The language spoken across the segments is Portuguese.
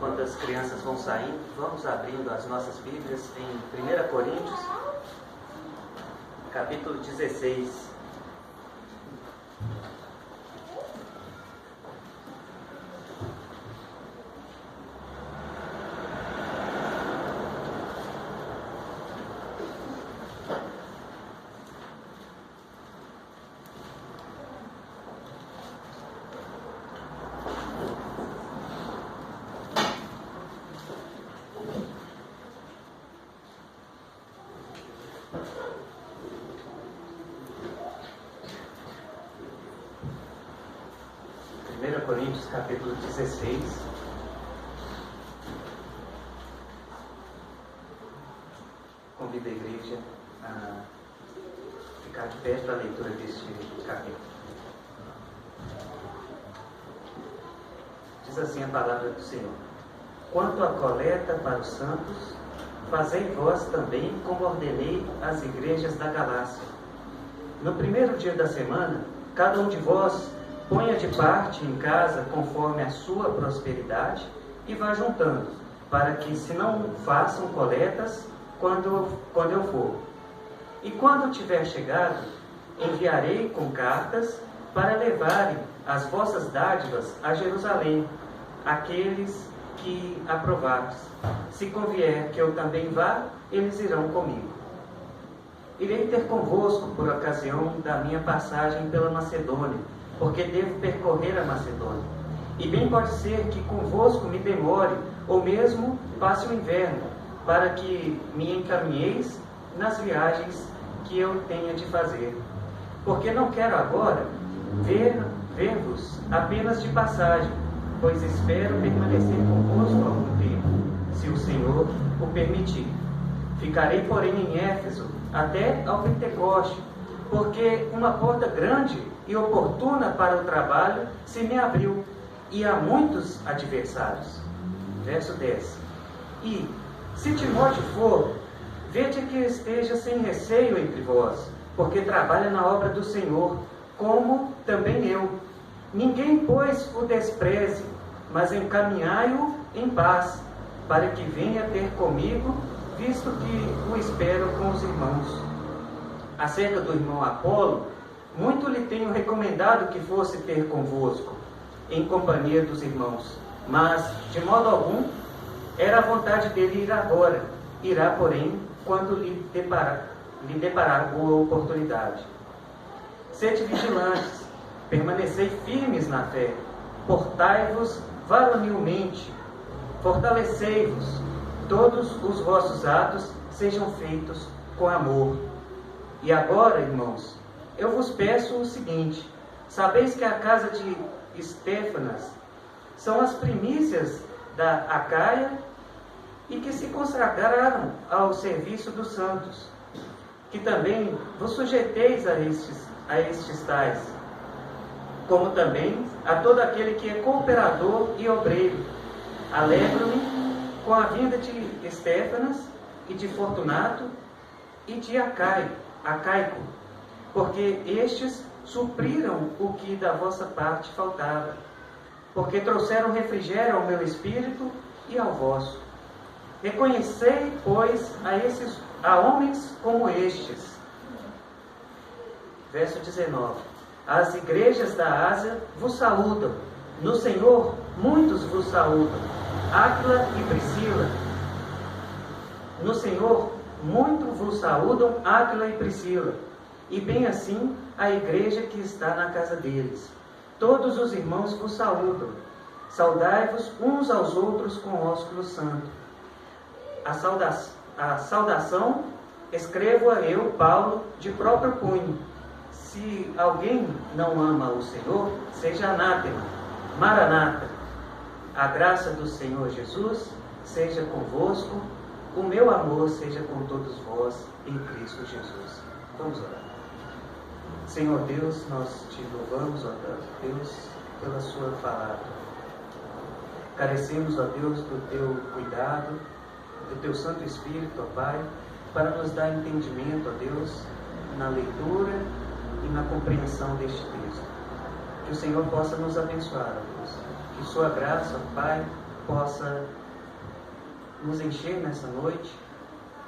Enquanto as crianças vão saindo, vamos abrindo as nossas Bíblias em 1 Coríntios, capítulo 16. Coríntios, capítulo 16. Convido a igreja a ficar de pé para a leitura deste capítulo. Diz assim a palavra do Senhor: quanto à coleta para os santos, fazei vós também como ordenei às igrejas da Galácia. No primeiro dia da semana, cada um de vós ponha de parte em casa conforme a sua prosperidade e vá juntando, para que se não façam coletas quando eu for. E quando tiver chegado, enviarei com cartas para levarem as vossas dádivas a Jerusalém, aqueles que aprovardes. Se convier que eu também vá, eles irão comigo. Irei ter convosco por ocasião da minha passagem pela Macedônia, porque devo percorrer a Macedônia. E bem pode ser que convosco me demore, ou mesmo passe o inverno, para que me encaminheis nas viagens que eu tenha de fazer. Porque não quero agora ver-vos apenas de passagem, pois espero permanecer convosco algum tempo, se o Senhor o permitir. Ficarei, porém, em Éfeso até ao Pentecoste, porque uma porta grande e oportuna para o trabalho se me abriu, e há muitos adversários. Verso 10. E, se Timóteo for, vede que esteja sem receio entre vós, porque trabalha na obra do Senhor, como também eu. Ninguém, pois, o despreze, mas encaminhai-o em paz, para que venha ter comigo, visto que o espero com os irmãos. Acerca do irmão Apolo, muito lhe tenho recomendado que fosse ter convosco, em companhia dos irmãos, mas, de modo algum, era a vontade dele ir agora. Irá, porém, quando lhe deparar boa oportunidade. Sede vigilantes, permanecei firmes na fé, portai-vos varonilmente, fortalecei-vos, todos os vossos atos sejam feitos com amor. E agora, irmãos, eu vos peço o seguinte: sabeis que a casa de Estéfanas são as primícias da Acaia e que se consagraram ao serviço dos santos, que também vos sujeiteis a estes tais, como também a todo aquele que é cooperador e obreiro. Alegro-me com a vinda de Estéfanas e de Fortunato e de Acaico, porque estes supriram o que da vossa parte faltava, porque trouxeram refrigério ao meu espírito e ao vosso. Reconhecei, pois, a homens como estes. Verso 19. As igrejas da Ásia vos saúdam. No Senhor, muitos vos saúdam. Áquila e Priscila. No Senhor, muito vos saúdam Áquila e Priscila. E bem assim a igreja que está na casa deles. Todos os irmãos vos saúdam. Saudai-vos uns aos outros com ósculo santo. A saudação escrevo-a eu, Paulo, de próprio punho. Se alguém não ama o Senhor, seja anátema. Maranata. A graça do Senhor Jesus seja convosco. O meu amor seja com todos vós em Cristo Jesus. Vamos orar. Senhor Deus, nós te louvamos, ó Deus, pela sua palavra. Carecemos, ó Deus, do teu cuidado, do teu Santo Espírito, ó Pai, para nos dar entendimento, ó Deus, na leitura e na compreensão deste texto. Que o Senhor possa nos abençoar, ó Deus. Que sua graça, ó Pai, possa nos encher nessa noite,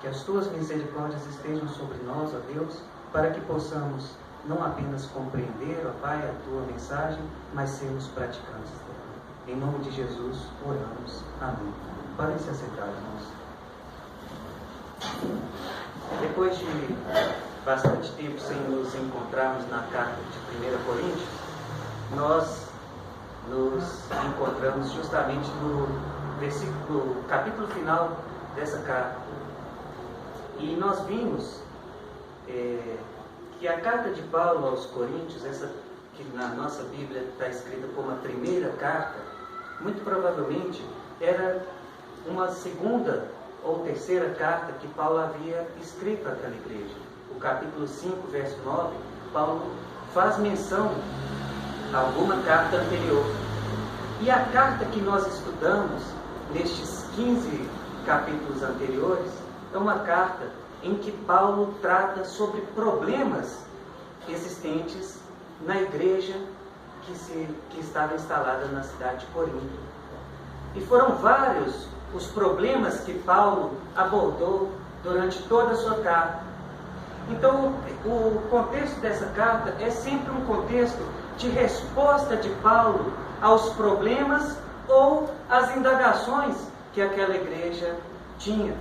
que as tuas misericórdias estejam sobre nós, ó Deus, para que possamos não apenas compreender, ó Pai, a tua mensagem, mas sermos praticantes dela. Em nome de Jesus, oramos. Amém. Podem se assentar, irmãos. Depois de bastante tempo sem nos encontrarmos na carta de 1 Coríntios, nós nos encontramos justamente no capítulo final dessa carta. E nós vimos que a carta de Paulo aos Coríntios, essa que na nossa Bíblia está escrita como a primeira carta, muito provavelmente era uma segunda ou terceira carta que Paulo havia escrito àquela igreja. O capítulo 5, verso 9, Paulo faz menção a alguma carta anterior. E a carta que nós estudamos nestes 15 capítulos anteriores é uma carta em que Paulo trata sobre problemas existentes na igreja que estava instalada na cidade de Corinto. E foram vários os problemas que Paulo abordou durante toda a sua carta. Então, o contexto dessa carta é sempre um contexto de resposta de Paulo aos problemas ou às indagações que aquela igreja tinha.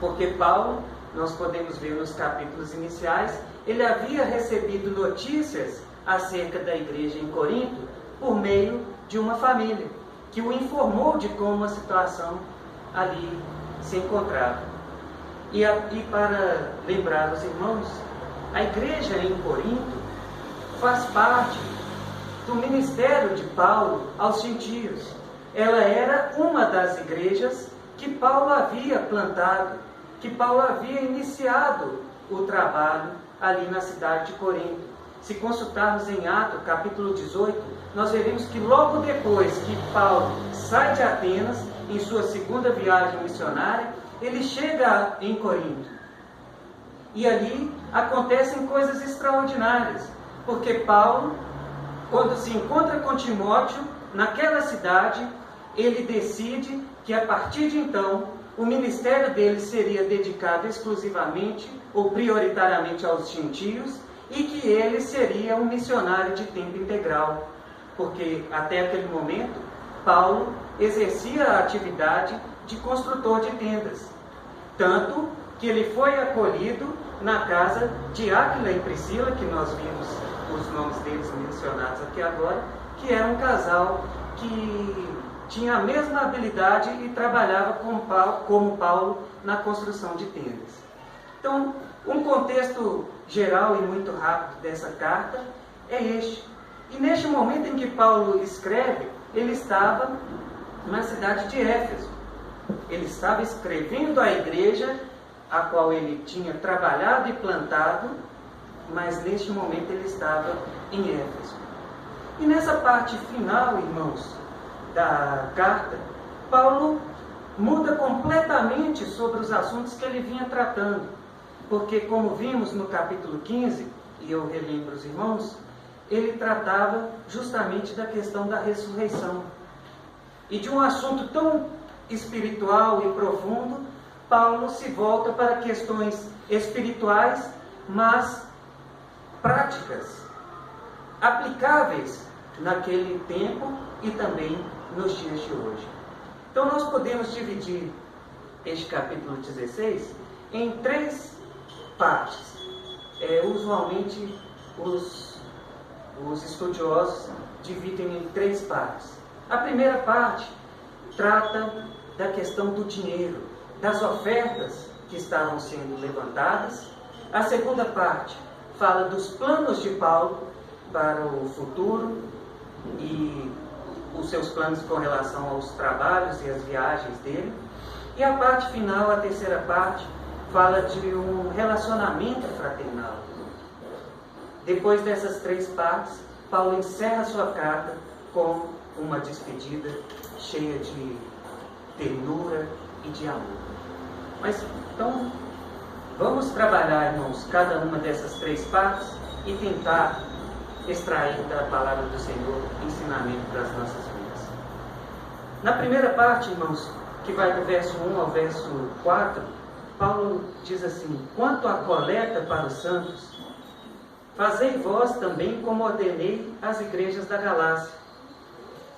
Porque Paulo, nós podemos ver nos capítulos iniciais, ele havia recebido notícias acerca da igreja em Corinto por meio de uma família, que o informou de como a situação ali se encontrava. E para lembrar os irmãos, a igreja em Corinto faz parte do ministério de Paulo aos gentios. Ela era uma das igrejas que Paulo havia plantado, que Paulo havia iniciado o trabalho ali na cidade de Corinto. Se consultarmos em Atos, capítulo 18, nós veremos que logo depois que Paulo sai de Atenas, em sua segunda viagem missionária, ele chega em Corinto. E ali acontecem coisas extraordinárias, porque Paulo, quando se encontra com Timóteo, naquela cidade, ele decide que a partir de então, o ministério dele seria dedicado exclusivamente ou prioritariamente aos gentios, e que ele seria um missionário de tempo integral, porque até aquele momento Paulo exercia a atividade de construtor de tendas, tanto que ele foi acolhido na casa de Áquila e Priscila, que nós vimos os nomes deles mencionados aqui agora, que era um casal que tinha a mesma habilidade e trabalhava como Paulo na construção de tendas. Então, um contexto geral e muito rápido dessa carta é este. E neste momento em que Paulo escreve, ele estava na cidade de Éfeso. Ele estava escrevendo à igreja a qual ele tinha trabalhado e plantado, mas neste momento ele estava em Éfeso. E nessa parte final, irmãos, da carta, Paulo muda completamente sobre os assuntos que ele vinha tratando. Porque, como vimos no capítulo 15, e eu relembro os irmãos, ele tratava justamente da questão da ressurreição. E de um assunto tão espiritual e profundo, Paulo se volta para questões espirituais, mas práticas, aplicáveis naquele tempo e também nos dias de hoje. Então nós podemos dividir este capítulo 16 em 3 partes. Usualmente os estudiosos dividem em 3 partes. A primeira parte trata da questão do dinheiro, das ofertas que estavam sendo levantadas. A segunda parte fala dos planos de Paulo para o futuro e os seus planos com relação aos trabalhos e as viagens dele. E a parte final, a terceira parte, fala de um relacionamento fraternal. Depois dessas 3 partes, Paulo encerra sua carta com uma despedida cheia de ternura e de amor. Mas, então, vamos trabalhar, irmãos, cada uma dessas 3 partes e tentar extrair da palavra do Senhor ensinamento para as nossas vidas. Na primeira parte, irmãos, que vai do verso 1 ao verso 4, Paulo diz assim: quanto à coleta para os santos, fazei vós também como ordenei às igrejas da Galácia.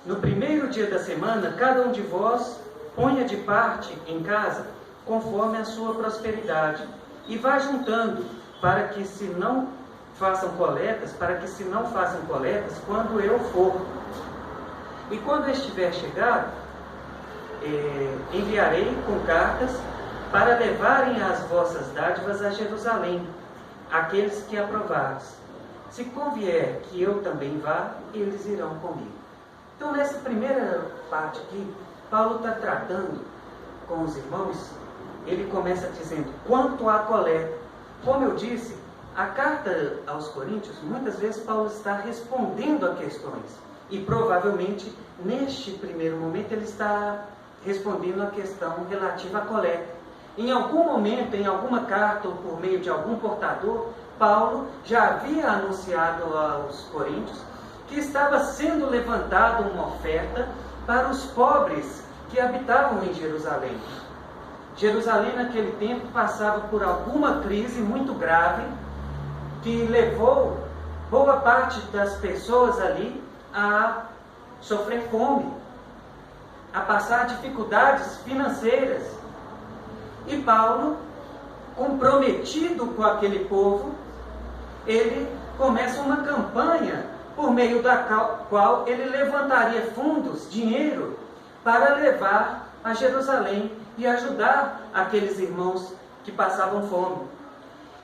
No primeiro dia da semana, cada um de vós ponha de parte em casa, conforme a sua prosperidade, e vá juntando, para que se não façam coletas, quando eu for. E quando estiver chegado, enviarei com cartas para levarem as vossas dádivas a Jerusalém, aqueles que aprovares. Se convier que eu também vá, eles irão comigo. Então, nessa primeira parte aqui, Paulo está tratando com os irmãos. Ele começa dizendo, quanto à coleta. Como eu disse, a carta aos Coríntios, muitas vezes Paulo está respondendo a questões. E provavelmente, neste primeiro momento, ele está respondendo a questão relativa à coleta. Em algum momento, em alguma carta ou por meio de algum portador, Paulo já havia anunciado aos coríntios que estava sendo levantada uma oferta para os pobres que habitavam em Jerusalém. Jerusalém, naquele tempo, passava por alguma crise muito grave que levou boa parte das pessoas ali a sofrer fome, a passar dificuldades financeiras. E Paulo, comprometido com aquele povo, ele começa uma campanha por meio da qual ele levantaria fundos, dinheiro, para levar a Jerusalém e ajudar aqueles irmãos que passavam fome.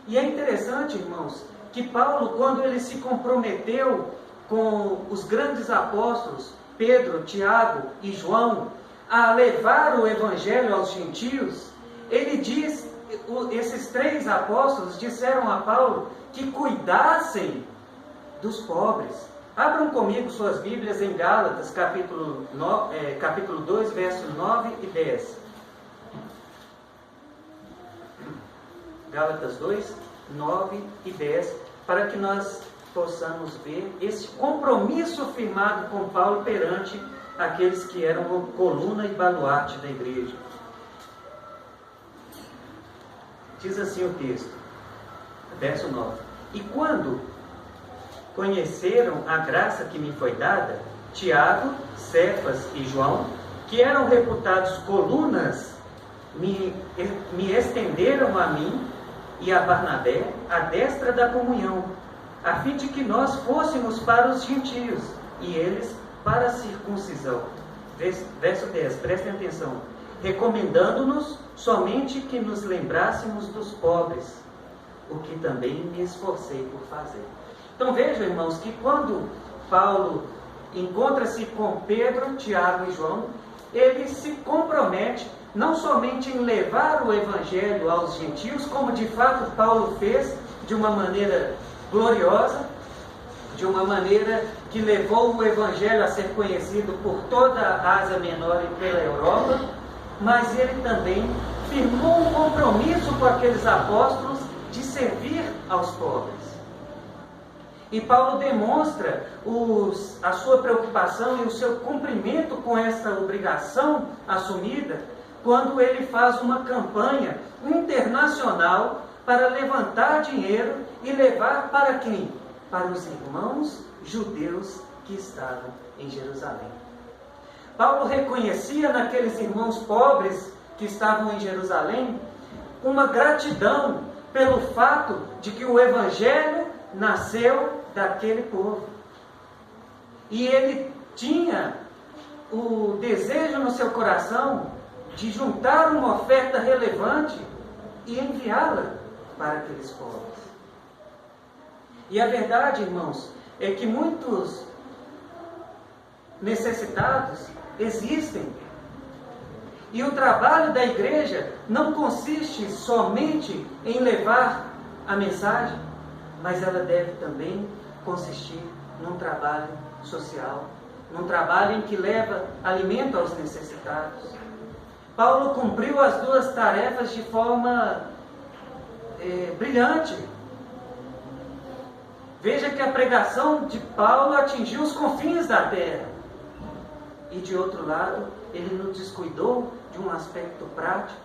E é interessante, irmãos, que Paulo, quando ele se comprometeu com os grandes apóstolos, Pedro, Tiago e João, a levar o evangelho aos gentios, ele diz, esses três apóstolos disseram a Paulo que cuidassem dos pobres. Abram comigo suas Bíblias em Gálatas, capítulo 2, versos 9 e 10. Gálatas 2, 9 e 10, para que nós possamos ver esse compromisso firmado com Paulo perante aqueles que eram coluna e baluarte da igreja. Diz assim o texto, verso 9: E quando conheceram a graça que me foi dada, Tiago, Cefas e João, que eram reputados colunas, me estenderam a mim e a Barnabé a destra da comunhão, a fim de que nós fôssemos para os gentios, e eles para a circuncisão. Verso 10, prestem atenção. Recomendando-nos somente que nos lembrássemos dos pobres, o que também me esforcei por fazer. Então vejam, irmãos, que quando Paulo encontra-se com Pedro, Tiago e João, ele se compromete não somente em levar o evangelho aos gentios, como de fato Paulo fez de uma maneira gloriosa, de uma maneira que levou o evangelho a ser conhecido por toda a Ásia Menor e pela Europa, mas ele também firmou um compromisso com aqueles apóstolos de servir aos pobres. E Paulo demonstra a sua preocupação e o seu cumprimento com essa obrigação assumida quando ele faz uma campanha internacional para levantar dinheiro e levar para quem? Para os irmãos judeus que estavam em Jerusalém. Paulo reconhecia naqueles irmãos pobres que estavam em Jerusalém uma gratidão pelo fato de que o evangelho nasceu daquele povo. E ele tinha o desejo no seu coração de juntar uma oferta relevante e enviá-la para aqueles povos. E a verdade, irmãos, é que muitos necessitados existem. E o trabalho da igreja não consiste somente em levar a mensagem, mas ela deve também consistir num trabalho social, num trabalho em que leva alimento aos necessitados. Paulo cumpriu as duas tarefas de forma brilhante. Veja que a pregação de Paulo atingiu os confins da terra. E de outro lado, ele não descuidou de um aspecto prático,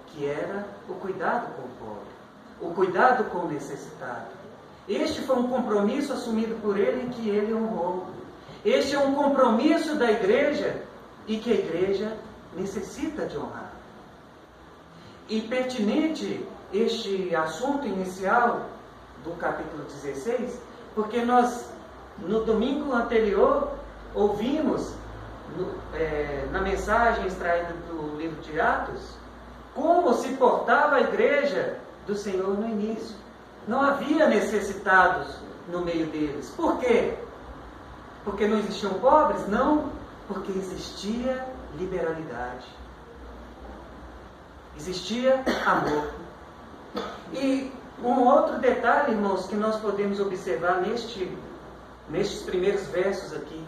que era o cuidado com o pobre, o cuidado com o necessitado. Este foi um compromisso assumido por ele e que ele honrou. Este é um compromisso da igreja e que a igreja necessita de honrar. E pertinente este assunto inicial do capítulo 16, porque nós, no domingo anterior, ouvimos na mensagem extraída do livro de Atos, como se portava a igreja do Senhor no início. Não havia necessitados no meio deles. Por quê? Porque não existiam pobres? Não, porque existia liberalidade. Existia amor. E um outro detalhe, irmãos, que nós podemos observar nestes primeiros versos aqui.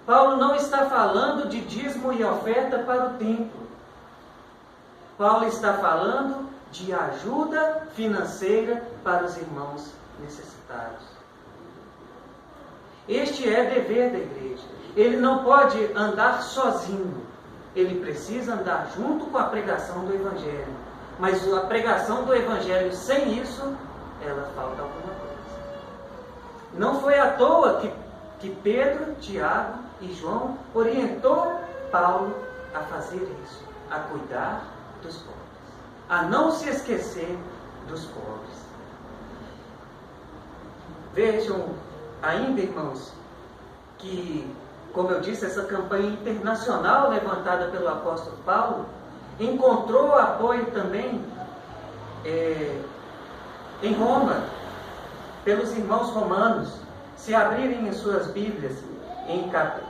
Paulo não está falando de dízimo e oferta para o templo. Paulo está falando de ajuda financeira para os irmãos necessitados. Este é dever da igreja. Ele não pode andar sozinho. Ele precisa andar junto com a pregação do Evangelho. Mas a pregação do Evangelho, sem isso, ela falta alguma coisa. Não foi à toa que Pedro, Tiago e João orientou Paulo a fazer isso, a cuidar dos pobres, a não se esquecer dos pobres. Vejam ainda, irmãos, que, como eu disse, essa campanha internacional levantada pelo apóstolo Paulo encontrou apoio também em Roma, pelos irmãos romanos. Se abrirem em suas Bíblias,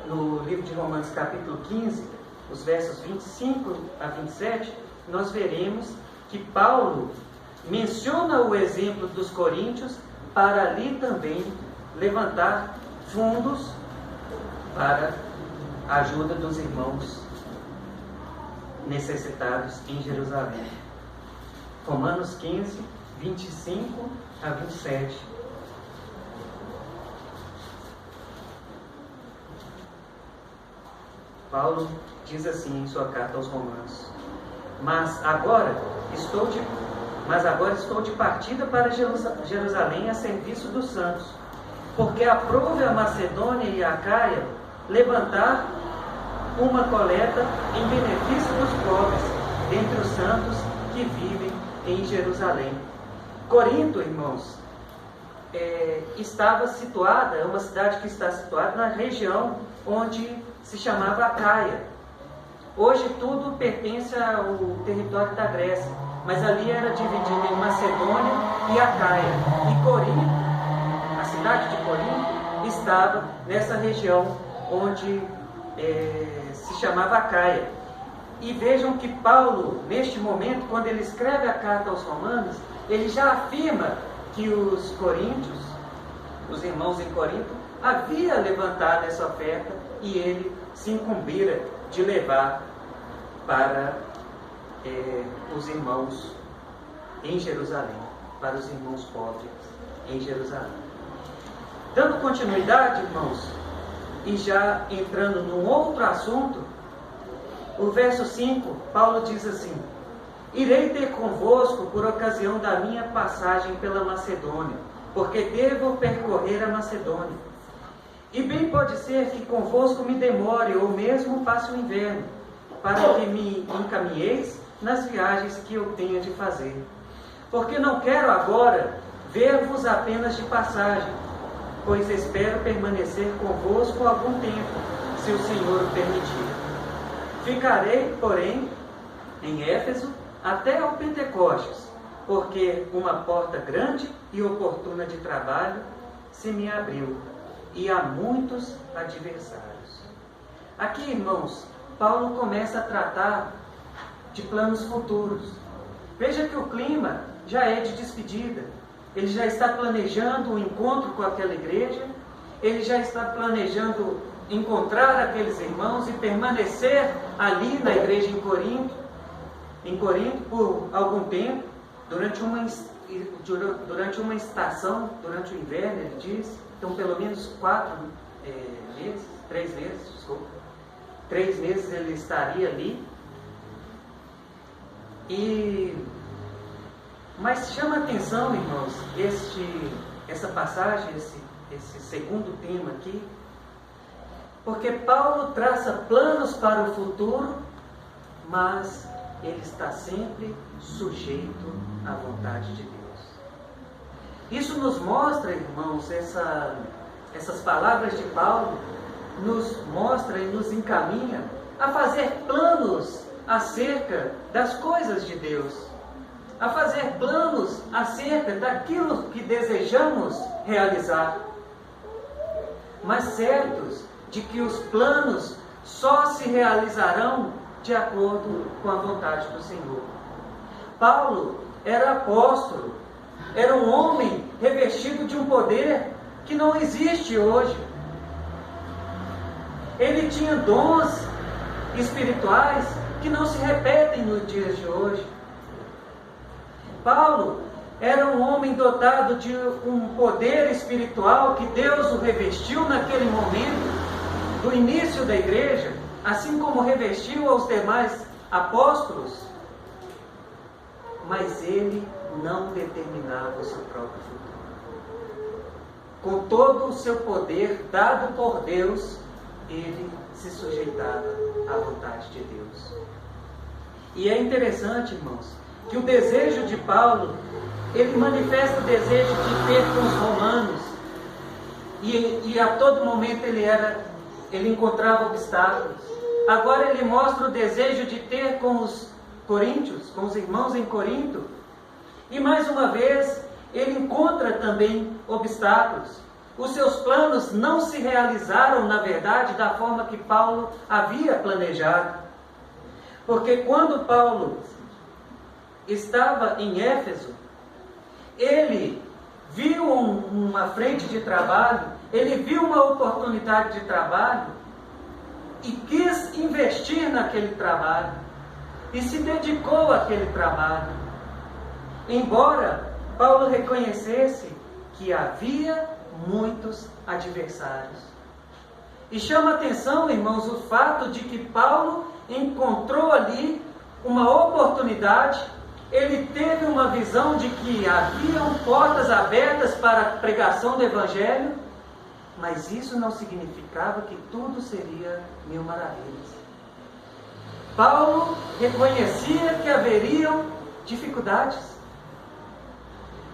no livro de Romanos capítulo 15, os versos 25 a 27, nós veremos que Paulo menciona o exemplo dos coríntios para ali também levantar fundos para a ajuda dos irmãos necessitados em Jerusalém. Romanos 15, 25 a 27. Paulo diz assim em sua carta aos Romanos: Mas agora estou de partida para Jerusalém a serviço dos santos, porque aprove a Macedônia e a Acaia levantar uma coleta em benefício dos pobres dentre os santos que vivem em Jerusalém. Corinto, irmãos, estava situada, é uma cidade que está situada na região onde se chamava Acaia. Hoje tudo pertence ao território da Grécia, mas ali era dividido em Macedônia e Acaia. E Corinto, a cidade de Corinto, estava nessa região onde se chamava Acaia. E vejam que Paulo, neste momento, quando ele escreve a carta aos Romanos, ele já afirma que os coríntios, os irmãos em Corinto, havia levantado essa oferta e ele se incumbira de levar para os irmãos em Jerusalém, para os irmãos pobres em Jerusalém. Dando continuidade, irmãos, e já entrando num outro assunto, o verso 5, Paulo diz assim: Irei ter convosco por ocasião da minha passagem pela Macedônia, porque devo percorrer a Macedônia. E bem pode ser que convosco me demore, ou mesmo passe o inverno, para que me encaminheis nas viagens que eu tenho de fazer. Porque não quero agora ver-vos apenas de passagem, pois espero permanecer convosco algum tempo, se o Senhor o permitir. Ficarei, porém, em Éfeso até ao Pentecostes, porque uma porta grande e oportuna de trabalho se me abriu, e há muitos adversários. Aqui, irmãos, Paulo começa a tratar de planos futuros. Veja que o clima já é de despedida. Ele já está planejando um encontro com aquela igreja, ele já está planejando encontrar aqueles irmãos e permanecer ali na igreja em Corinto por algum tempo, durante uma estação, durante o inverno, ele diz, então pelo menos 3 meses, desculpa. 3 meses ele estaria ali. Mas chama a atenção, irmãos, essa passagem, esse segundo tema aqui, porque Paulo traça planos para o futuro, mas ele está sempre sujeito à vontade de Deus. Isso nos mostra, irmãos, essas palavras de Paulo nos mostra e nos encaminha a fazer planos acerca das coisas de Deus, a fazer planos acerca daquilo que desejamos realizar, mas certos de que os planos só se realizarão de acordo com a vontade do Senhor. Paulo era apóstolo, era um homem revestido de um poder que não existe hoje. Ele tinha dons espirituais que não se repetem nos dias de hoje. Paulo era um homem dotado de um poder espiritual que Deus o revestiu naquele momento do início da igreja, assim como revestiu aos demais apóstolos, mas ele não determinava o seu próprio futuro. Com todo o seu poder dado por Deus, ele se sujeitava à vontade de Deus. E é interessante, irmãos, que o desejo de Paulo, ele manifesta o desejo de ter com os romanos, e a todo momento ele encontrava obstáculos. Agora ele mostra o desejo de ter com os coríntios, com os irmãos em Corinto, e mais uma vez ele encontra também obstáculos. Os seus planos não se realizaram, na verdade, da forma que Paulo havia planejado. Porque quando Paulo estava em Éfeso, ele viu uma frente de trabalho, ele viu uma oportunidade de trabalho e quis investir naquele trabalho e se dedicou àquele trabalho. Embora Paulo reconhecesse que havia muitos adversários. E chama a atenção, irmãos, o fato de que Paulo encontrou ali uma oportunidade, ele teve uma visão de que haviam portas abertas para a pregação do Evangelho, mas isso não significava que tudo seria mil maravilhas. Paulo reconhecia que haveriam dificuldades.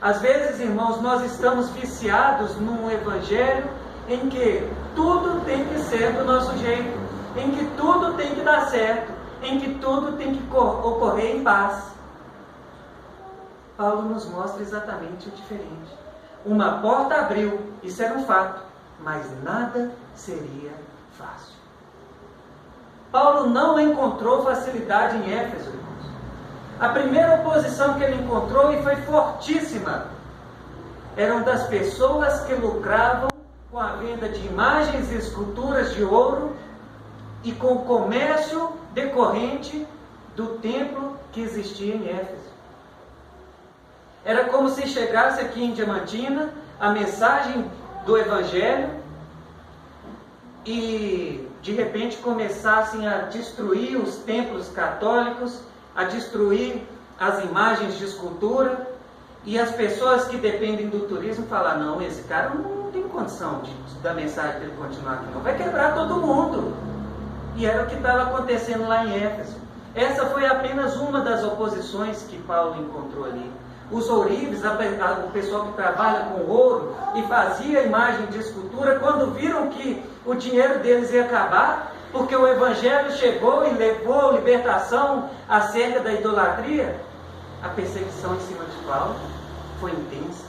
Às vezes, irmãos, nós estamos viciados num evangelho em que tudo tem que ser do nosso jeito, em que tudo tem que dar certo, em que tudo tem que ocorrer em paz. Paulo nos mostra exatamente o diferente. Uma porta abriu, isso era um fato, mas nada seria fácil. Paulo não encontrou facilidade em Éfeso, irmãos. A primeira oposição que ele encontrou, e foi fortíssima, eram das pessoas que lucravam com a venda de imagens e esculturas de ouro e com o comércio decorrente do templo que existia em Éfeso. Era como se chegasse aqui em Diamantina a mensagem do Evangelho e de repente começassem a destruir os templos católicos, a destruir as imagens de escultura, e as pessoas que dependem do turismo falar: não, esse cara não tem condição da mensagem dele continuar aqui, não, vai quebrar todo mundo. E era o que estava acontecendo lá em Éfeso. Essa foi apenas uma das oposições que Paulo encontrou ali. Os ourives, o pessoal que trabalha com ouro e fazia imagem de escultura, quando viram que o dinheiro deles ia acabar, porque o Evangelho chegou e levou libertação acerca da idolatria, a perseguição em cima de Paulo foi intensa.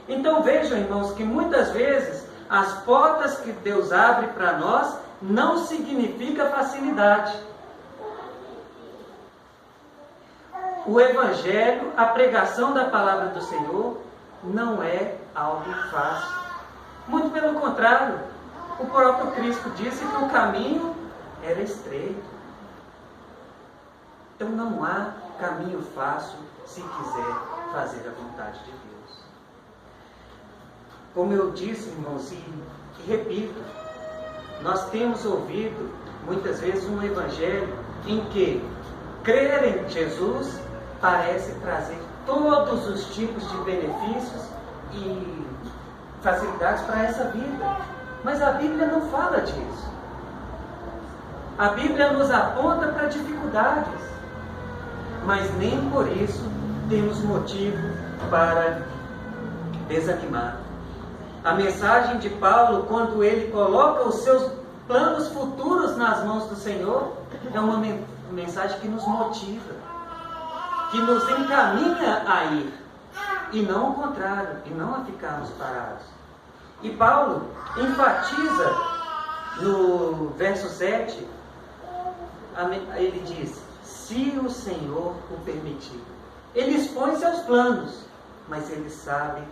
Então vejam, irmãos, que muitas vezes as portas que Deus abre para nós não significa facilidade. O Evangelho, a pregação da palavra do Senhor, não é algo fácil. Muito pelo contrário, o próprio Cristo disse que o caminho era estreito. Então não há caminho fácil se quiser fazer a vontade de Deus. Como eu disse, irmãos, e repito, Nós temos ouvido muitas vezes um evangelho em que crer em Jesus parece trazer todos os tipos de benefícios e facilidades para essa vida. Mas a Bíblia não fala disso. A Bíblia nos aponta para dificuldades, mas nem por isso temos motivo para desanimar. A mensagem de Paulo, quando ele coloca os seus planos futuros nas mãos do Senhor, é uma mensagem que nos motiva, que nos encaminha a ir, e não o contrário, e não a ficarmos parados. E Paulo enfatiza no verso 7, ele diz: se o Senhor o permitir. Ele expõe seus planos, mas ele sabe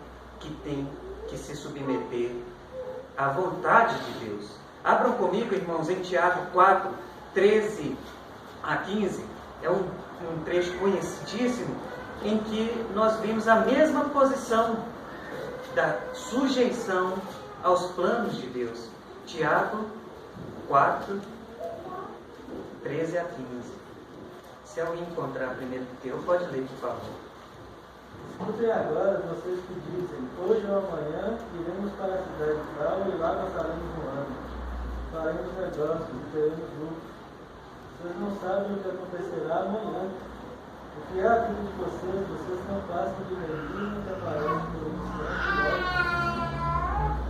que tem que se submeter à vontade de Deus. Abram comigo, irmãos, em Tiago 4, 13 a 15. É um trecho conhecidíssimo em que nós vimos a mesma posição da sujeição aos planos de Deus. Tiago 4, 13 a 15. Se alguém encontrar primeiro do que eu, pode ler, por favor. Escutem agora vocês que dizem: hoje ou amanhã iremos para a cidade tal e lá passaremos um ano. Faremos negócios e teremos lucro. Vocês não sabem o que acontecerá amanhã. O que é aquilo de vocês não passam de neblina que aparece por um instante logo.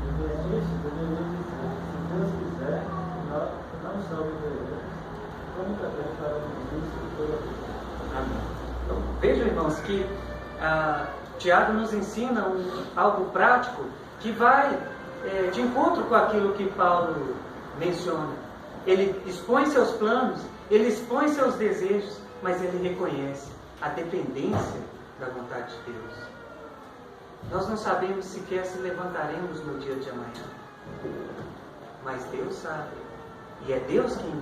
Em vez disso, deveria dizer: se Deus quiser, nós não só viveremos, como também faremos isso toda a vida. Amém. Então, vejam, irmãos, que Tiago nos ensina algo prático que vai de encontro com aquilo que Paulo menciona. Ele expõe seus planos, ele expõe seus desejos, mas ele reconhece a dependência da vontade de Deus. Nós não sabemos sequer se levantaremos no dia de amanhã, mas Deus sabe, e é Deus quem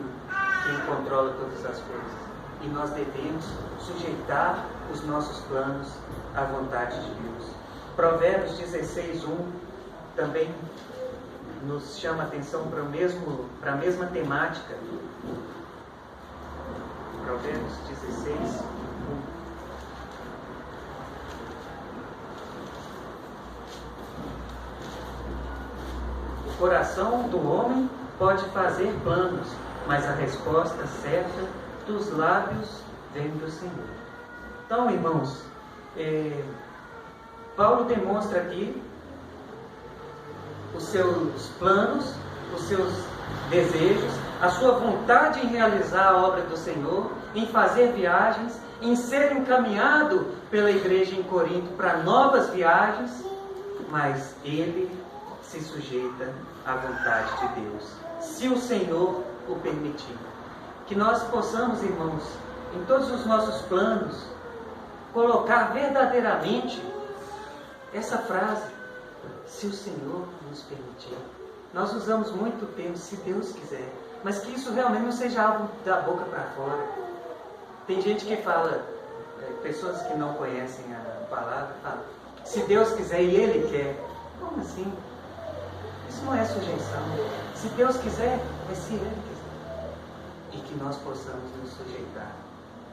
controla todas as coisas. E nós devemos sujeitar os nossos planos à vontade de Deus. Provérbios 16, 1 também nos chama a atenção para a mesma temática. Provérbios 16, 1. O coração do homem pode fazer planos, mas a resposta certa dos lábios vem do Senhor. Então, irmãos, Paulo demonstra aqui os seus planos, os seus desejos, a sua vontade em realizar a obra do Senhor, em fazer viagens, em ser encaminhado pela igreja em Corinto para novas viagens, mas ele se sujeita à vontade de Deus, se o Senhor o permitir. Que nós possamos, irmãos, em todos os nossos planos, colocar verdadeiramente essa frase: se o Senhor nos permitir. Nós usamos muito o termo "se Deus quiser", mas que isso realmente não seja algo da boca para fora. Tem gente que fala, pessoas que não conhecem a palavra, falam: se Deus quiser e Ele quer. Como assim? Isso não é sujeição. Se Deus quiser, é se Ele quiser. E que nós possamos nos sujeitar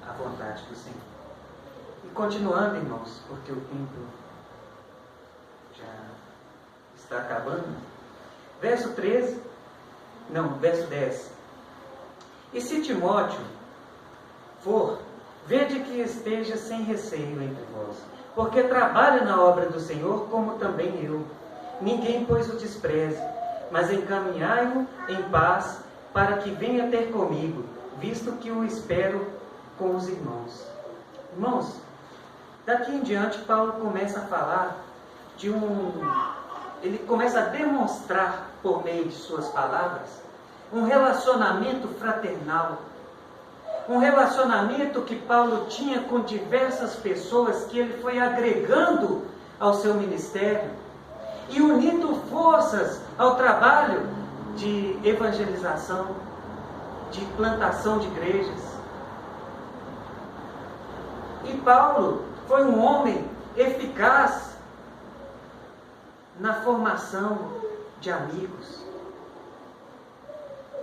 à vontade do Senhor. E continuando, irmãos, porque o tempo já está acabando. Verso 10. E se Timóteo for, vede que esteja sem receio entre vós, porque trabalha na obra do Senhor, como também eu. Ninguém, pois, o despreze, mas encaminhai-o em paz, para que venha ter comigo, visto que o espero com os irmãos. Irmãos, daqui em diante Paulo começa a falar ele começa a demonstrar por meio de suas palavras um relacionamento fraternal, um relacionamento que Paulo tinha com diversas pessoas que ele foi agregando ao seu ministério e unindo forças ao trabalho de evangelização, de plantação de igrejas. E Paulo foi um homem eficaz na formação de amigos.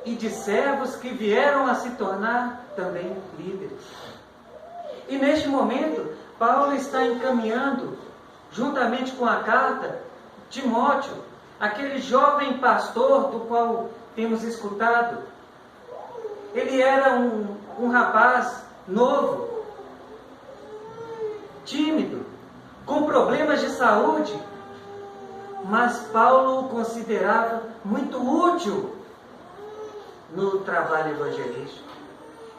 e de servos que vieram a se tornar também líderes. E neste momento, Paulo está encaminhando, juntamente com a carta, Timóteo, aquele jovem pastor do qual temos escutado. Ele era um rapaz novo, tímido, com problemas de saúde, mas Paulo o considerava muito útil no trabalho evangelístico.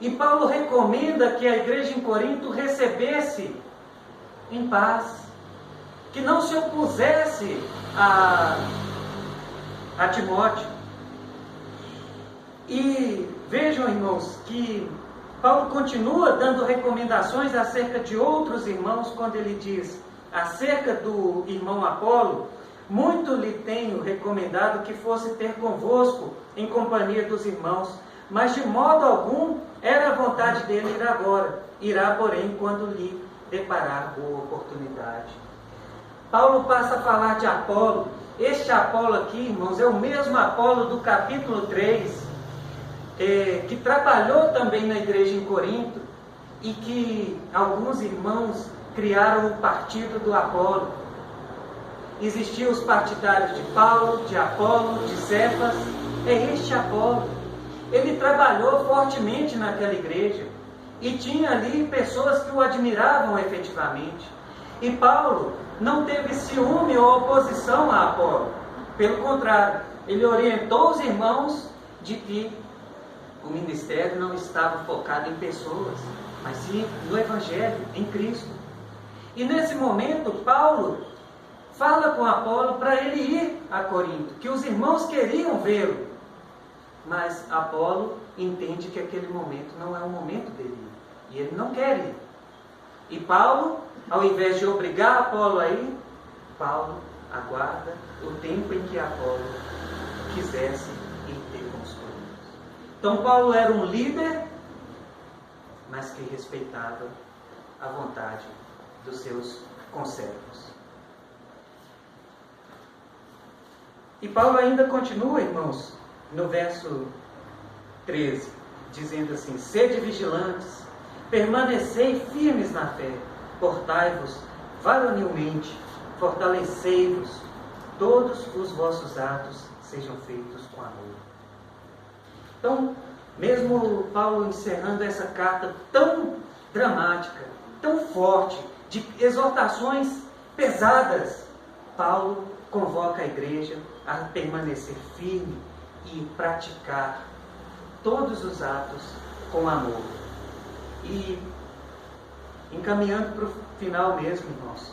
E Paulo recomenda que a igreja em Corinto recebesse em paz, que não se opusesse a Timóteo. E vejam, irmãos, que Paulo continua dando recomendações acerca de outros irmãos, quando ele diz acerca do irmão Apolo: muito lhe tenho recomendado que fosse ter convosco em companhia dos irmãos, mas de modo algum era a vontade dele ir agora. Irá, porém, quando lhe deparar boa oportunidade. Paulo passa a falar de Apolo. Este Apolo aqui, irmãos, é o mesmo Apolo do capítulo 3, que trabalhou também na igreja em Corinto, e que alguns irmãos criaram o partido do Apolo. Existiam os partidários de Paulo, de Apolo, de Cefas. É este Apolo. Ele trabalhou fortemente naquela igreja e tinha ali pessoas que o admiravam efetivamente. E Paulo não teve ciúme ou oposição a Apolo. Pelo contrário, ele orientou os irmãos de que o ministério não estava focado em pessoas, mas sim no Evangelho, em Cristo. E nesse momento, Paulo fala com Apolo para ele ir a Corinto, que os irmãos queriam vê-lo. Mas Apolo entende que aquele momento não é o momento dele ir, e ele não quer ir. E Paulo, ao invés de obrigar Apolo a ir, Paulo aguarda o tempo em que Apolo quisesse ir ter com os coríntios. Então Paulo era um líder, mas que respeitava a vontade dos seus conservos. E Paulo ainda continua, irmãos, no verso 13, dizendo assim: sede vigilantes, permanecei firmes na fé, portai-vos varonilmente, fortalecei-vos, todos os vossos atos sejam feitos com amor. Então, mesmo Paulo encerrando essa carta tão dramática, tão forte, de exortações pesadas, Paulo convoca a igreja a permanecer firme e praticar todos os atos com amor. E encaminhando para o final mesmo, irmãos,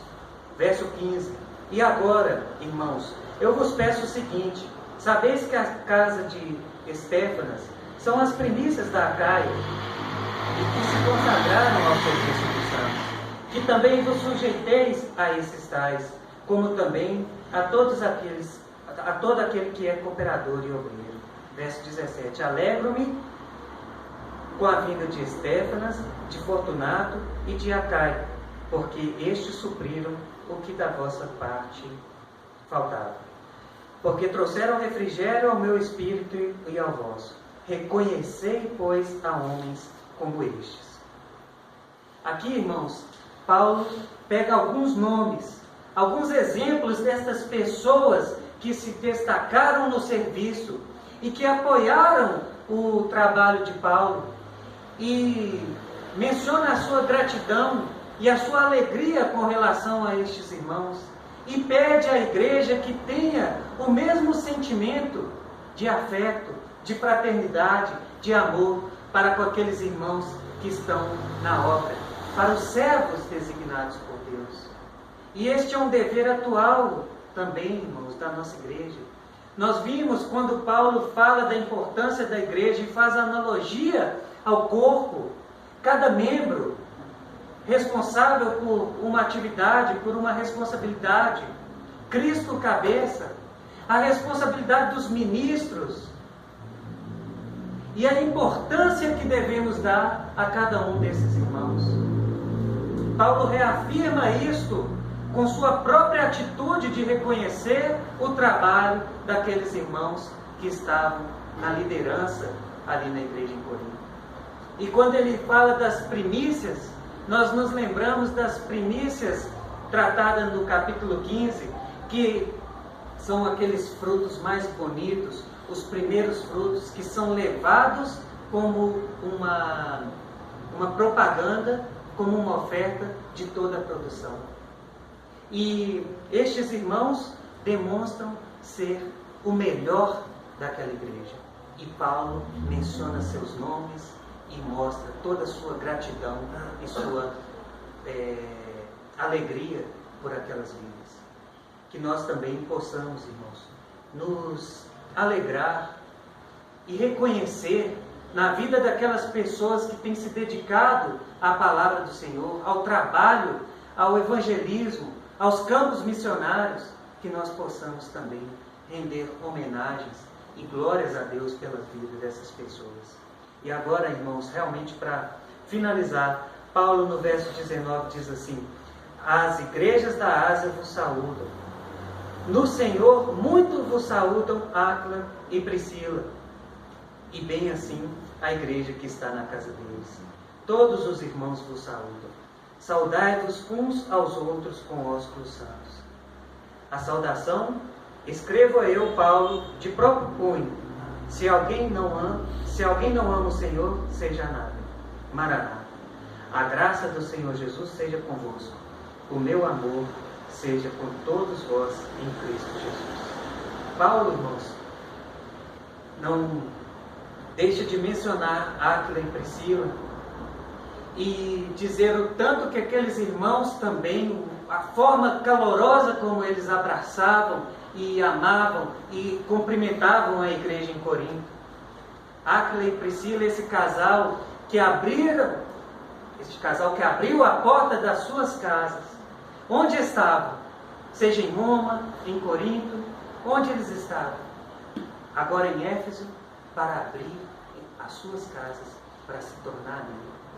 verso 15: e agora, irmãos, eu vos peço o seguinte: sabeis que a casa de Estéfanas são as primícias da Acaia, e que se consagraram ao serviço dos santos, que também vos sujeiteis a esses tais, como também a todo aquele que é cooperador e obreiro. Verso 17: alegro-me com a vinda de Estéfanas, de Fortunato e de Acaia, porque estes supriram o que da vossa parte faltava. Porque trouxeram refrigério ao meu espírito e ao vosso. Reconhecei, pois, a homens como estes. Aqui, irmãos, Paulo pega alguns nomes, alguns exemplos destas pessoas que se destacaram no serviço e que apoiaram o trabalho de Paulo, e menciona a sua gratidão e a sua alegria com relação a estes irmãos, e pede à igreja que tenha o mesmo sentimento de afeto, de fraternidade, de amor para com aqueles irmãos que estão na obra, para os servos designados por Deus. E este é um dever atual também, irmãos, da nossa igreja. Nós vimos quando Paulo fala da importância da igreja e faz analogia ao corpo, cada membro responsável por uma atividade, por uma responsabilidade. Cristo cabeça, a responsabilidade dos ministros e a importância que devemos dar a cada um desses irmãos. Paulo reafirma isto com sua própria atitude de reconhecer o trabalho daqueles irmãos que estavam na liderança ali na igreja em Corinto. E quando ele fala das primícias, nós nos lembramos das primícias tratadas no capítulo 15, que são aqueles frutos mais bonitos, os primeiros frutos que são levados como uma propaganda, como uma oferta de toda a produção. E estes irmãos demonstram ser o melhor daquela igreja. E Paulo menciona seus nomes e mostra toda a sua gratidão e sua alegria por aquelas vidas. Que nós também possamos, irmãos, nos alegrar e reconhecer na vida daquelas pessoas que têm se dedicado à palavra do Senhor, ao trabalho, ao evangelismo, aos campos missionários, que nós possamos também render homenagens e glórias a Deus pela vida dessas pessoas. E agora, irmãos, realmente para finalizar, Paulo no verso 19 diz assim: as igrejas da Ásia vos saúdam. No Senhor muito vos saúdam Áquila e Priscila, e bem assim a igreja que está na casa deles. Todos os irmãos vos saúdam. Saudai-vos uns aos outros com ósculos santos. A saudação escrevo eu, Paulo, de próprio punho. Se alguém não ama o Senhor, seja nada. Maranata. A graça do Senhor Jesus seja convosco. O meu amor seja com todos vós em Cristo Jesus. Paulo, irmãos, não deixa de mencionar Áquila e Priscila e dizer o tanto que aqueles irmãos também, a forma calorosa como eles abraçavam e amavam e cumprimentavam a igreja em Corinto. Áquila e Priscila, esse casal que abriu a porta das suas casas, onde estavam, seja em Roma, em Corinto, onde eles estavam, agora em Éfeso, para abrir as suas casas, para se tornar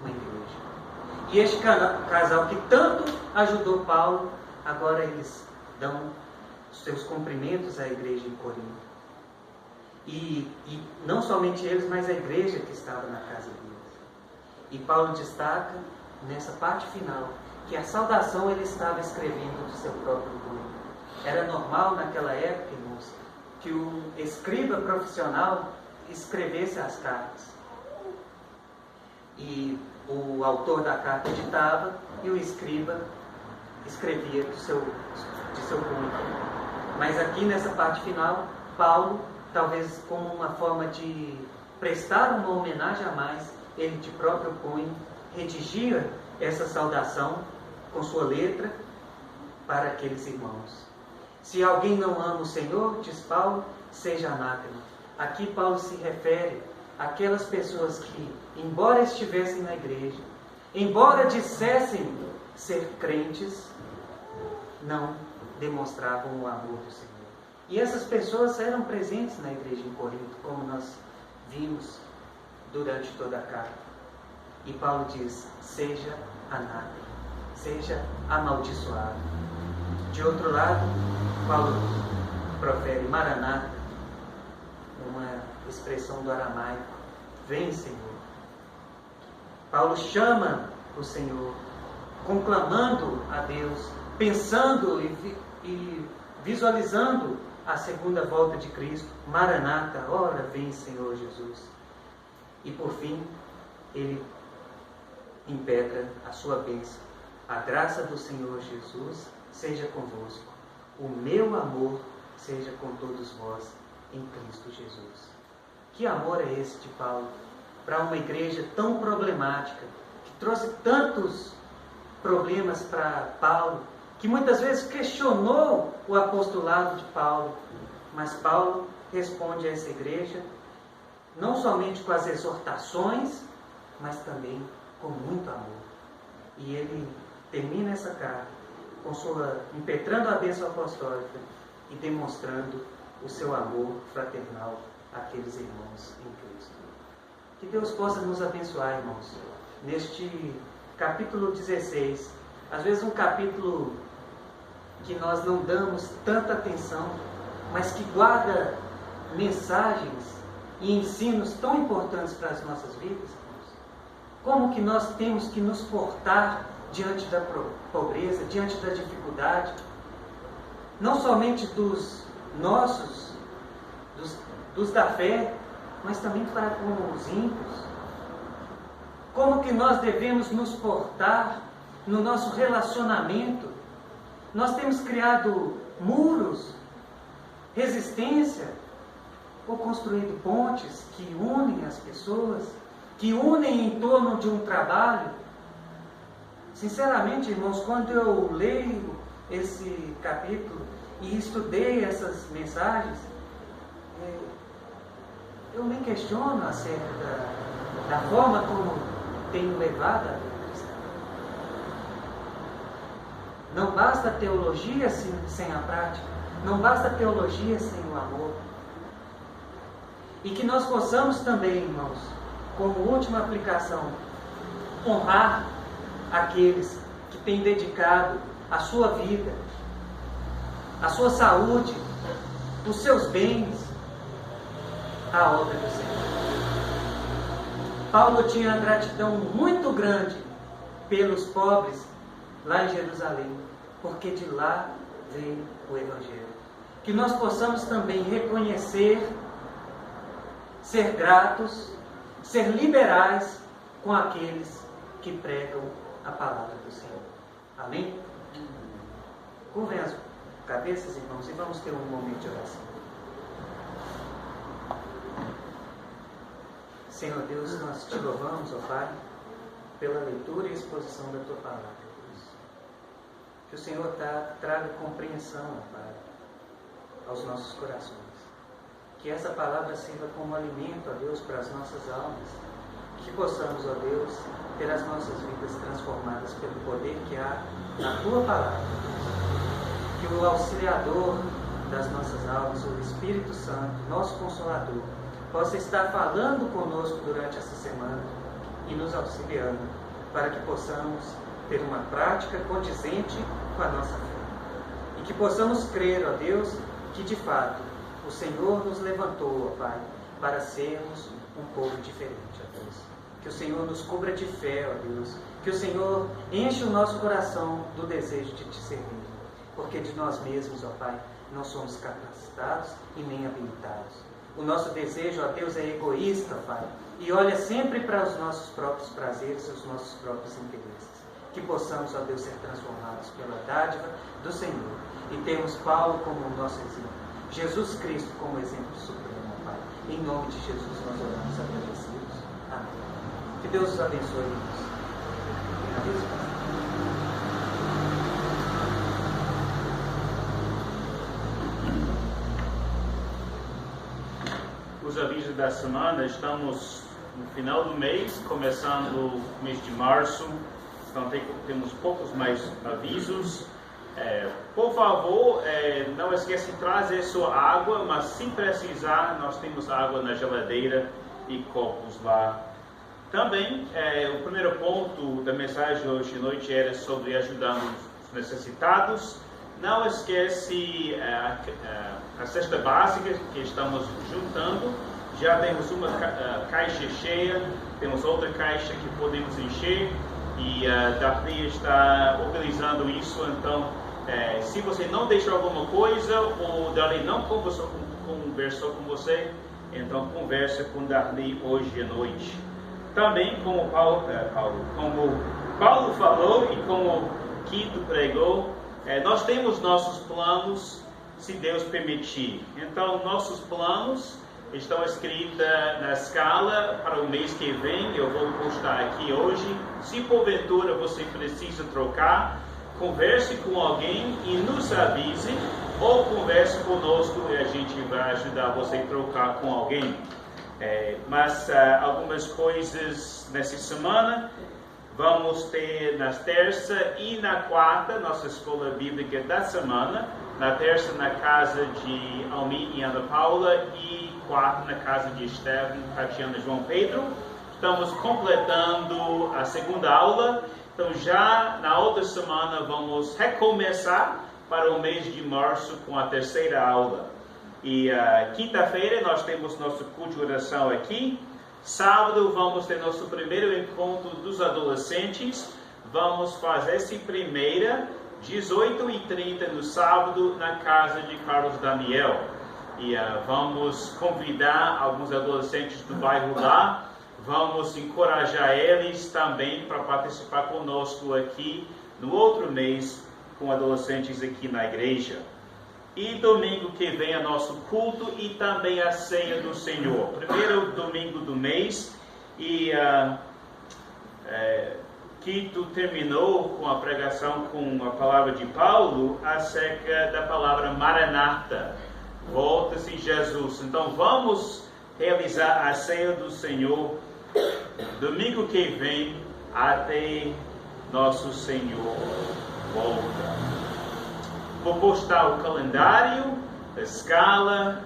uma igreja. E este casal que tanto ajudou Paulo, agora eles dão seus cumprimentos à igreja em Corinto. E não somente eles, mas a igreja que estava na casa deles. E Paulo destaca, nessa parte final, que a saudação ele estava escrevendo do seu próprio punho. Era normal naquela época, irmãos, que o escriba profissional escrevesse as cartas. E o autor da carta ditava e o escriba escrevia de seu punho. Mas aqui nessa parte final, Paulo, talvez como uma forma de prestar uma homenagem a mais, ele de próprio punho redigia essa saudação com sua letra para aqueles irmãos. Se alguém não ama o Senhor, diz Paulo, seja anátema. Aqui Paulo se refere àquelas pessoas que, embora estivessem na igreja, embora dissessem ser crentes, não demonstravam o amor do Senhor. E essas pessoas eram presentes na igreja em Corinto, como nós vimos durante toda a carta. E Paulo diz, seja anátema, seja amaldiçoado. De outro lado, Paulo profere Maranata, uma expressão do aramaico, vem Senhor. Paulo chama o Senhor, conclamando a Deus, pensando e visualizando a segunda volta de Cristo. Maranata, ora vem Senhor Jesus. E por fim, ele impetra a sua bênção. A graça do Senhor Jesus seja convosco. O meu amor seja com todos vós em Cristo Jesus. Que amor é esse de Paulo para uma igreja tão problemática, que trouxe tantos problemas para Paulo, que muitas vezes questionou o apostolado de Paulo. Mas Paulo responde a essa igreja não somente com as exortações, mas também com muito amor. E ele termina essa carta impetrando a bênção apostólica e demonstrando o seu amor fraternal àqueles irmãos em Cristo. Que Deus possa nos abençoar, irmãos, neste capítulo 16, às vezes um capítulo que nós não damos tanta atenção, mas que guarda mensagens e ensinos tão importantes para as nossas vidas, irmãos. Como que nós temos que nos portar diante da pobreza, diante da dificuldade, não somente dos nossos, dos da fé, mas também para com os ímpios. Como que nós devemos nos portar no nosso relacionamento. Nós temos criado muros, resistência, ou construído pontes que unem as pessoas, que unem em torno de um trabalho. Sinceramente, irmãos, quando eu leio esse capítulo e estudei essas mensagens, eu me questiono acerca da forma como tenho levado a vida cristã. Não basta teologia sem a prática, não basta teologia sem o amor. E que nós possamos também, irmãos, como última aplicação, honrar aqueles que têm dedicado a sua vida, a sua saúde, os seus bens à obra do Senhor. Paulo tinha uma gratidão muito grande pelos pobres lá em Jerusalém, porque de lá veio o Evangelho. Que nós possamos também reconhecer, ser gratos, ser liberais com aqueles que pregam a palavra do Senhor. Amém? Curvem as cabeças, irmãos, e vamos ter um momento de oração. Senhor Deus, nós te louvamos, ó Pai, pela leitura e exposição da Tua palavra, Deus. Que o Senhor traga compreensão, ó Pai, aos nossos corações. Que essa palavra sirva como alimento, ó Deus, para as nossas almas. Que possamos, ó Deus, ter as nossas vidas transformadas pelo poder que há na Tua palavra. Que o auxiliador das nossas almas, o Espírito Santo, nosso Consolador, possa estar falando conosco durante essa semana e nos auxiliando para que possamos ter uma prática condizente com a nossa fé. E que possamos crer, ó Deus, que de fato o Senhor nos levantou, ó Pai, para sermos um povo diferente, ó Deus. Que o Senhor nos cubra de fé, ó Deus. Que o Senhor enche o nosso coração do desejo de te servir. Porque de nós mesmos, ó Pai, não somos capacitados e nem habilitados. O nosso desejo, ó Deus, é egoísta, Pai, e olha sempre para os nossos próprios prazeres e os nossos próprios interesses. Que possamos, ó Deus, ser transformados pela dádiva do Senhor e termos Paulo como o nosso exemplo, Jesus Cristo como exemplo supremo, ó Pai. Em nome de Jesus nós oramos agradecidos. Amém. Que Deus os abençoe, irmãos. Adeus, Pai. Os avisos da semana, estamos no final do mês, começando o mês de março, então temos poucos mais avisos. Por favor, não esqueça de trazer sua água, mas se precisar, nós temos água na geladeira e copos lá. Também, o primeiro ponto da mensagem hoje de noite era sobre ajudando os necessitados. Não esquece a cesta básica que estamos juntando. Já temos uma caixa cheia, temos outra caixa que podemos encher e a Daphne está organizando isso. Então, se você não deixou alguma coisa ou Daphne não conversou com você, então conversa com Daphne hoje à noite. Também, como Paulo falou e como Quito pregou, nós temos nossos planos, se Deus permitir. Então, nossos planos estão escritos na escala para o mês que vem. Eu vou postar aqui hoje. Se porventura você precisa trocar, converse com alguém e nos avise, ou converse conosco e a gente vai ajudar você a trocar com alguém. Mas algumas coisas nessa semana. Vamos ter na terça e na quarta nossa escola bíblica da semana. Na terça na casa de Almi e Ana Paula e quarta na casa de Estevam, Tatiana e João Pedro. Estamos completando a segunda aula. Então já na outra semana vamos recomeçar para o mês de março com a terceira aula. E quinta-feira nós temos nosso culto de oração aqui. Sábado vamos ter nosso primeiro encontro dos adolescentes. Vamos fazer essa primeira, 18h30 no sábado, na casa de Carlos Daniel. E vamos convidar alguns adolescentes do bairro lá. Vamos encorajar eles também para participar conosco aqui no outro mês com adolescentes aqui na igreja. E domingo que vem é nosso culto e também a ceia do Senhor. Primeiro domingo do mês. E Quito terminou com a pregação com a palavra de Paulo acerca da palavra Maranata. Volta-se Jesus. Então vamos realizar a ceia do Senhor domingo que vem até nosso Senhor volta. Vou postar o calendário, a escala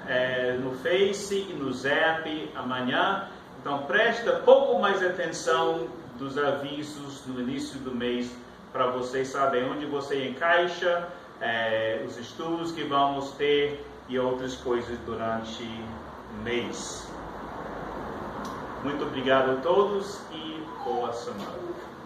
no Face e no Zap amanhã. Então presta pouco mais atenção dos avisos no início do mês para você saber onde você encaixa os estudos que vamos ter e outras coisas durante o mês. Muito obrigado a todos e boa semana.